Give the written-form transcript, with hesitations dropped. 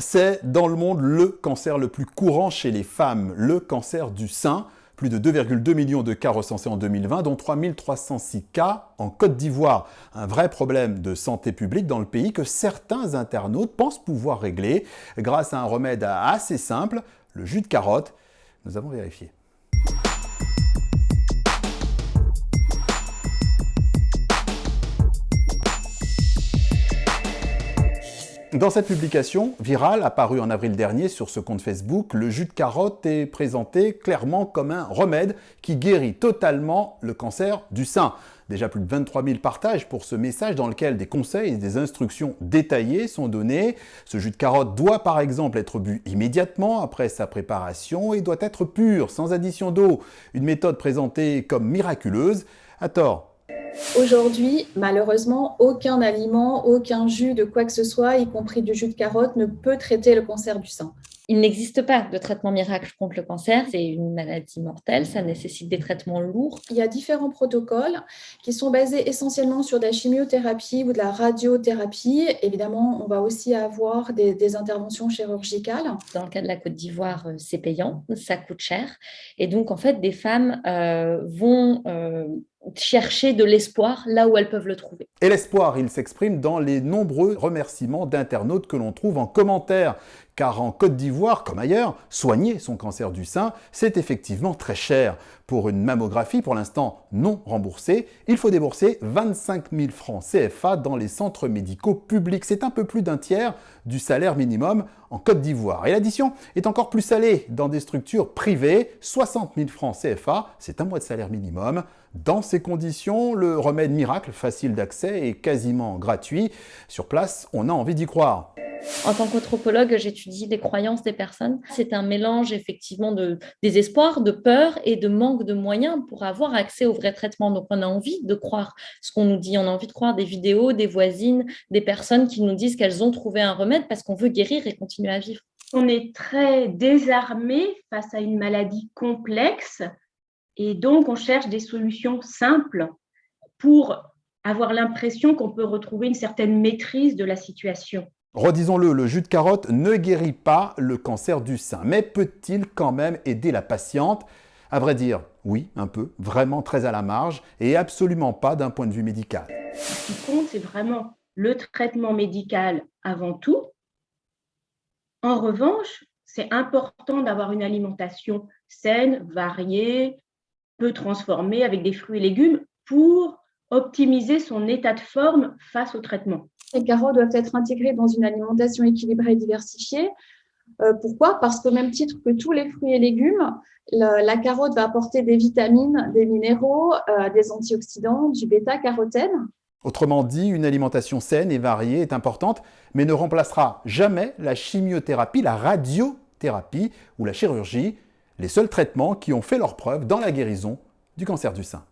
C'est dans le monde le cancer le plus courant chez les femmes, le cancer du sein. Plus de 2,2 millions de cas recensés en 2020, dont 3 306 cas en Côte d'Ivoire. Un vrai problème de santé publique dans le pays que certains internautes pensent pouvoir régler grâce à un remède assez simple, le jus de carotte. Nous avons vérifié. Dans cette publication virale apparue en avril dernier sur ce compte Facebook, le jus de carotte est présenté clairement comme un remède qui guérit totalement le cancer du sein. Déjà plus de 23 000 partages pour ce message dans lequel des conseils et des instructions détaillées sont donnés. Ce jus de carotte doit par exemple être bu immédiatement après sa préparation et doit être pur, sans addition d'eau. Une méthode présentée comme miraculeuse, à tort. Aujourd'hui, malheureusement, aucun aliment, aucun jus de quoi que ce soit, y compris du jus de carotte, ne peut traiter le cancer du sein. Il n'existe pas de traitement miracle contre le cancer, c'est une maladie mortelle, ça nécessite des traitements lourds. Il y a différents protocoles qui sont basés essentiellement sur de la chimiothérapie ou de la radiothérapie. Évidemment, on va aussi avoir des interventions chirurgicales. Dans le cas de la Côte d'Ivoire, c'est payant, ça coûte cher. Et donc, en fait, des femmes vont chercher de l'espoir là où elles peuvent le trouver. Et l'espoir, il s'exprime dans les nombreux remerciements d'internautes que l'on trouve en commentaire. Car en Côte d'Ivoire, comme ailleurs, soigner son cancer du sein, c'est effectivement très cher. Pour une mammographie, pour l'instant non remboursée, il faut débourser 25 000 francs CFA dans les centres médicaux publics. C'est un peu plus d'un tiers du salaire minimum en Côte d'Ivoire. Et l'addition est encore plus salée dans des structures privées, 60 000 francs CFA, c'est un mois de salaire minimum. Dans ces conditions, le remède miracle, facile d'accès et quasiment gratuit. Sur place, on a envie d'y croire. En tant qu'anthropologue, j'étudie les croyances des personnes. C'est un mélange effectivement de désespoir, de peur et de manque de moyens pour avoir accès au vrai traitement. Donc on a envie de croire ce qu'on nous dit, on a envie de croire des vidéos, des voisines, des personnes qui nous disent qu'elles ont trouvé un remède parce qu'on veut guérir et continuer à vivre. On est très désarmé face à une maladie complexe et donc on cherche des solutions simples pour avoir l'impression qu'on peut retrouver une certaine maîtrise de la situation. Redisons-le, le jus de carotte ne guérit pas le cancer du sein, mais peut-il quand même aider la patiente? À vrai dire, oui, un peu, vraiment très à la marge, et absolument pas d'un point de vue médical. Ce qui compte, c'est vraiment le traitement médical avant tout. En revanche, c'est important d'avoir une alimentation saine, variée, peu transformée, avec des fruits et légumes pour optimiser son état de forme face au traitement. Les carottes doivent être intégrées dans une alimentation équilibrée et diversifiée. Pourquoi? Parce qu'au même titre que tous les fruits et légumes, la carotte va apporter des vitamines, des minéraux, des antioxydants, du bêta-carotène. Autrement dit, une alimentation saine et variée est importante, mais ne remplacera jamais la chimiothérapie, la radiothérapie ou la chirurgie, les seuls traitements qui ont fait leur preuve dans la guérison du cancer du sein.